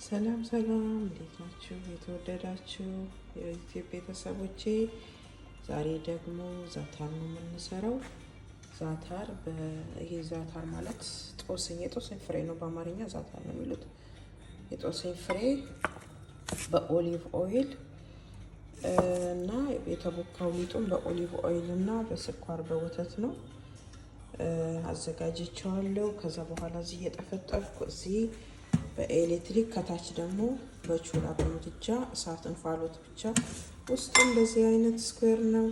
ሰላም ሰላም፣ እንዴት ናችሁ? የተወደዳችሁ የዩቲዩብ ቤተሰቦቼ፣ ዛሬ ደግሞ ዛታር ነው የምንሰራው። ዛታር ይሄ ዛታር ማለት የጦስኝ ፍሬ ነው። በአማርኛ ዛታር ነው የሚሉት። የጦስኝ ፍሬ በኦሊቭ ኦይል እና የተቦካው ሊጡም በኦሊቭ ኦይል እና በስኳር በወተት ነው አዘጋጅቼዋለሁ። ከዛ በኋላ እዚህ እየጠፈጠፍኩ እዚህ በኤሌክትሪክ ከታች ደግሞ በቹላ በምድጃ እሳት እንፋሎት ብቻ። ውስጡ እንደዚህ አይነት ስኩዌር ነው።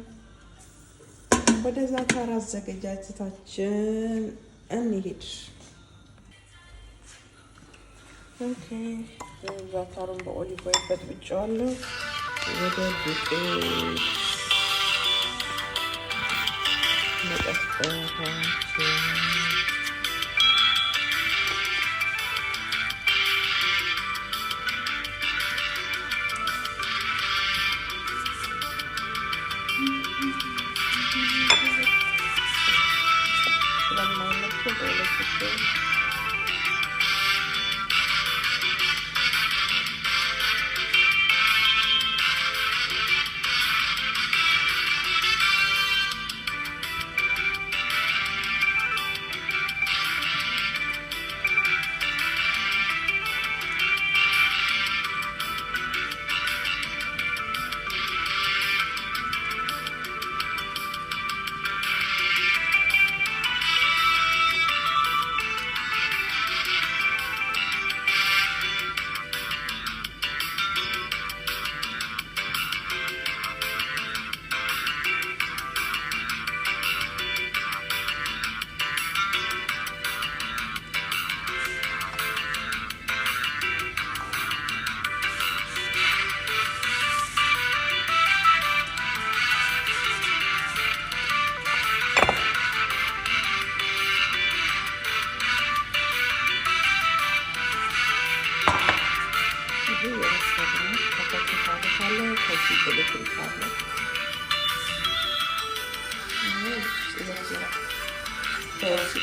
ወደ ዛታር አዘገጃጀታችን እንሂድ። ኦኬ፣ ዛታሩን በኦሊቭ ኦይል በጥብጬዋለሁ። ወደ ዱቄት መጠጣታችን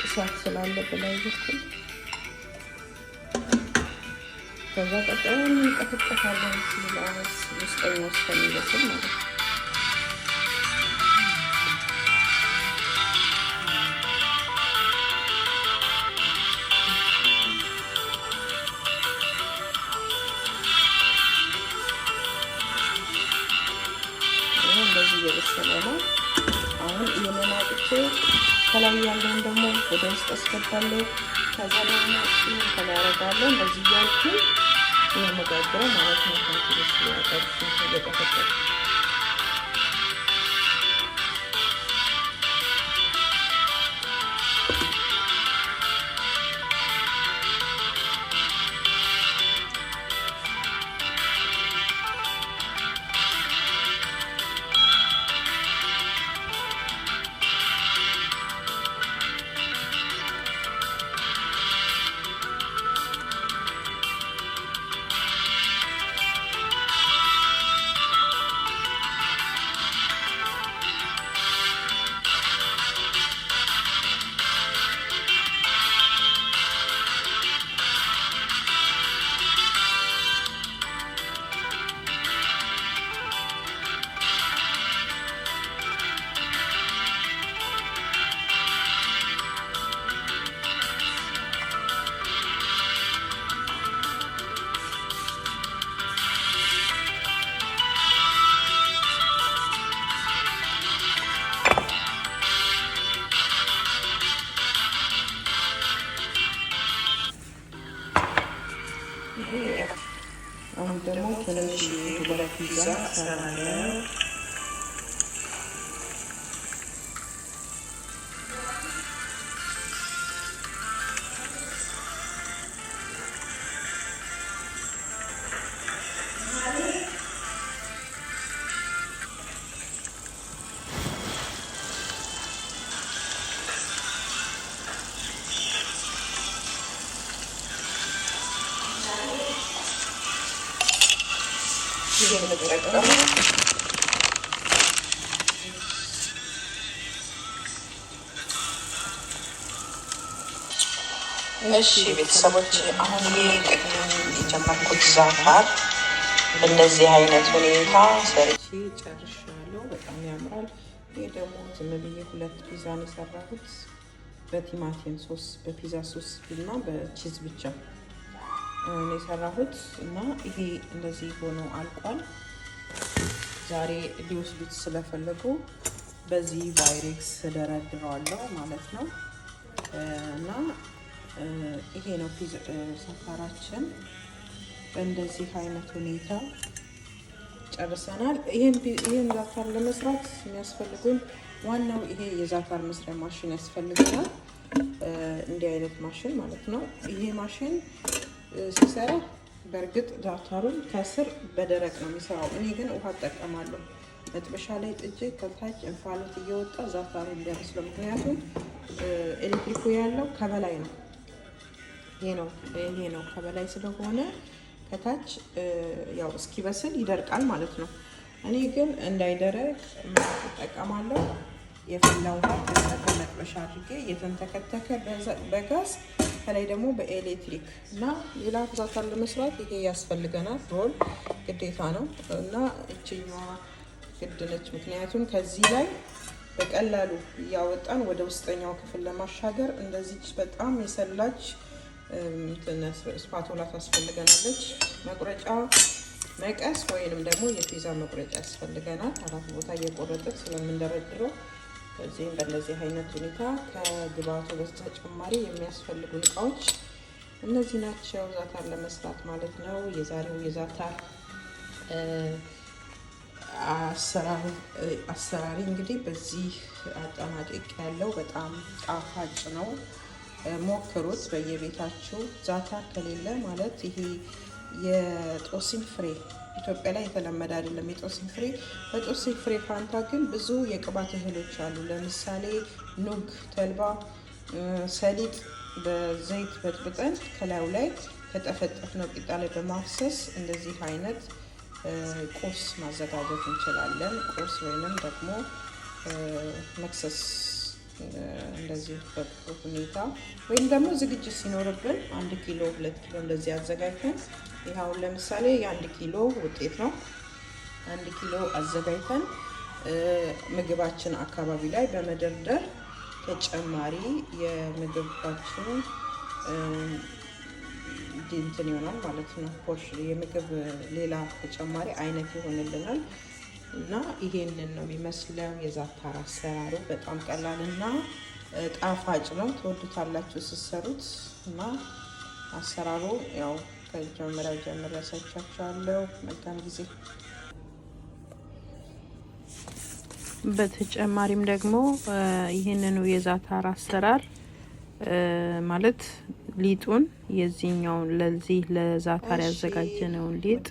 እሳት ስላለብን ላይ በኩል ከዛ ቀጣይ እንቀጥቅጣለን ሲላስ ውስጠኛው እስከሚበስል ማለት ነው። እንደዚህ እየበሰለ ነው። አሁን ይሄንን አውጥቼ ከላይ ያለውን ደግሞ ወደ ውስጥ አስገባለሁ። ከዛ ደግሞ እሱን ከላይ አደርጋለሁ። እንደዚህ እያልኩ የመጋገረው ማለት ነው። ታንኪስ ያቀርብ እየተፈጠረ አሁን ደግሞ ትንሽ ዱባይ ፒዛ ሰራለሁ። እሺ ቤተሰቦች አሁን የጀመርኩት ዛታር እንደዚህ አይነት ሁኔታ ሰርቼ ጨርሻለሁ። በጣም ያምራል። ይሄ ደግሞ ዝም ብዬ 2 ፒዛ ነው የሰራሁት በቲማቲም ሶስ፣ በፒዛ ሶስ እና በቺዝ ብቻ ነው የሰራሁት እና ይሄ እንደዚህ ሆኖ አልቋል። ዛሬ ሊወስዱት ስለፈለጉ በዚህ ቫይሬክስ ደረድረዋለሁ ማለት ነው እና ይሄ ነው ዛታራችን። በእንደዚህ አይነት ሁኔታ ጨርሰናል። ይሄን ዛታር ለመስራት የሚያስፈልጉን ዋናው ይሄ የዛታር መስሪያ ማሽን ያስፈልገናል። እንዲህ አይነት ማሽን ማለት ነው። ይሄ ማሽን ሲሰራ በእርግጥ ዛታሩን ከስር በደረቅ ነው የሚሰራው። እኔ ግን ውሃ እጠቀማለሁ። መጥበሻ ላይ ጥጄ ከታች እንፋሎት እየወጣ ዛታሩን እንዲያበስለው። ምክንያቱም ኤሌክትሪኩ ያለው ከበላይ ነው። ይሄ ነው ከበላይ ስለሆነ ከታች ያው እስኪበስል ይደርቃል ማለት ነው። እኔ ግን እንዳይደረቅ እጠቀማለሁ። የፈላ ውሃ መጥበሻ አድርጌ እየተንተከተከ በጋዝ ከላይ ደግሞ በኤሌክትሪክ እና ሌላ ዛታር ለመስራት ይሄ ያስፈልገናል። ሮል ግዴታ ነው እና እችኛዋ ግድ ነች። ምክንያቱም ከዚህ ላይ በቀላሉ እያወጣን ወደ ውስጠኛው ክፍል ለማሻገር እንደዚች በጣም የሰላች ስፓቶላ ታስፈልገናለች። መቁረጫ መቀስ ወይንም ደግሞ የፒዛ መቁረጫ ያስፈልገናል። 4 ቦታ እየቆረጥን ስለምንደረድረው በዚህም በእንደዚህ አይነት ሁኔታ ከግብአቱ በተጨማሪ የሚያስፈልጉ እቃዎች እነዚህ ናቸው፣ ዛታር ለመስራት ማለት ነው። የዛሬው የዛታር አሰራሪ እንግዲህ በዚህ አጠናቅቅ ያለው በጣም ጣፋጭ ነው። ሞክሩት በየቤታችሁ። ዛታር ከሌለ ማለት ይሄ የጦስኝ ፍሬ ኢትዮጵያ ላይ የተለመደ አይደለም። የጦስኝ ፍሬ በጦስኝ ፍሬ ፋንታ ግን ብዙ የቅባት እህሎች አሉ። ለምሳሌ ኑግ፣ ተልባ፣ ሰሊጥ በዘይት በጥብጠን ከላዩ ላይ ከጠፈጠፍነው ቂጣ ላይ በማፍሰስ እንደዚህ አይነት ቁርስ ማዘጋጀት እንችላለን። ቁርስ ወይንም ደግሞ መክሰስ እንደዚህ በጥሩ ሁኔታ ወይም ደግሞ ዝግጅት ሲኖርብን 1 ኪሎ 2 ኪሎ እንደዚህ አዘጋጅተን ይሄው ለምሳሌ የ1 ኪሎ ውጤት ነው። 1 ኪሎ አዘጋጅተን ምግባችን አካባቢ ላይ በመደርደር ተጨማሪ የምግባችን እንትን ይሆናል ማለት ነው። ፖርሽን የምግብ ሌላ ተጨማሪ አይነት ይሆንልናል እና ይሄንን ነው የሚመስለው የዛታር አሰራሩ። በጣም ቀላልና ጣፋጭ ነው። ትወዱታላችሁ ስትሰሩት እና አሰራሩ ያው ከመጀመሪያው ጀምሬ ያሳያችኋለሁ። መልካም ጊዜ። በተጨማሪም ደግሞ ይህንኑ የዛታር አሰራር ማለት ሊጡን የዚህኛውን ለዚህ ለዛታር ያዘጋጀነውን ሊጥ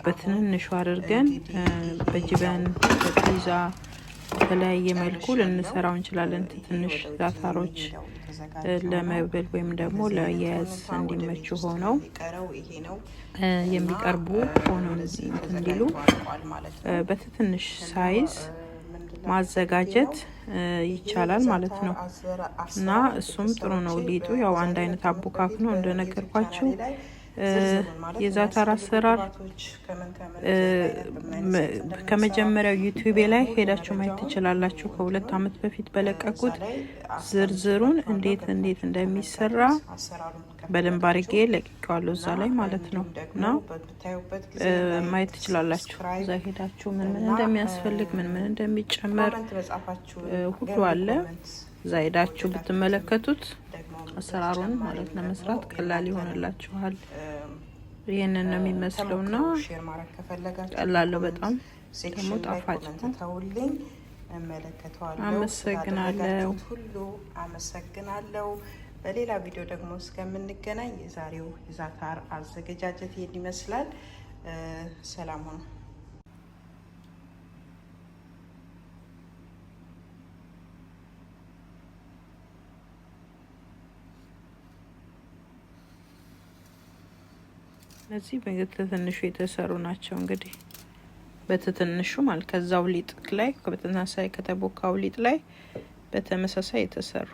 በትንንሹ አድርገን በጅበን በፒዛ በተለያየ መልኩ ልንሰራው እንችላለን። ትንሽ ዛታሮች ለመብል ወይም ደግሞ ለአያያዝ እንዲመቹ ሆነው የሚቀርቡ ሆነው እንዲሉ በትንሽ ሳይዝ ማዘጋጀት ይቻላል ማለት ነው እና እሱም ጥሩ ነው። ሊጡ ያው አንድ አይነት አቦካክ ነው እንደነገርኳችሁ። የዛታር አሰራር ከመጀመሪያው ዩቲዩብ ላይ ሄዳችሁ ማየት ትችላላችሁ። ከ2 ዓመት በፊት በለቀቁት ዝርዝሩን እንዴት እንደሚሰራ በደንብ አድርጌ ለቅቄዋለሁ እዛ ላይ ማለት ነው እና ማየት ትችላላችሁ። እዛ ሄዳችሁ ምን እንደሚያስፈልግ ምን እንደሚጨመር ሁሉ አለ። እዛ ሄዳችሁ ብትመለከቱት አሰራሩን ማለት ለመስራት ቀላል ይሆንላችኋል። ይሄንን ነው የሚመስለውና ቀላል በጣም ደግሞ ጣፋጭ ነው። አመሰግናለሁ። በሌላ ቪዲዮ ደግሞ እስከምንገናኝ የዛሬው የዛታር አዘገጃጀት ይሄን ይመስላል። ሰላም ሁኑ። እነዚህ በትንሹ የተሰሩ ናቸው። እንግዲህ በትንሹ ማለት ከዛው ሊጥ ላይ በተመሳሳይ ከተቦካው ሊጥ ላይ በተመሳሳይ የተሰሩ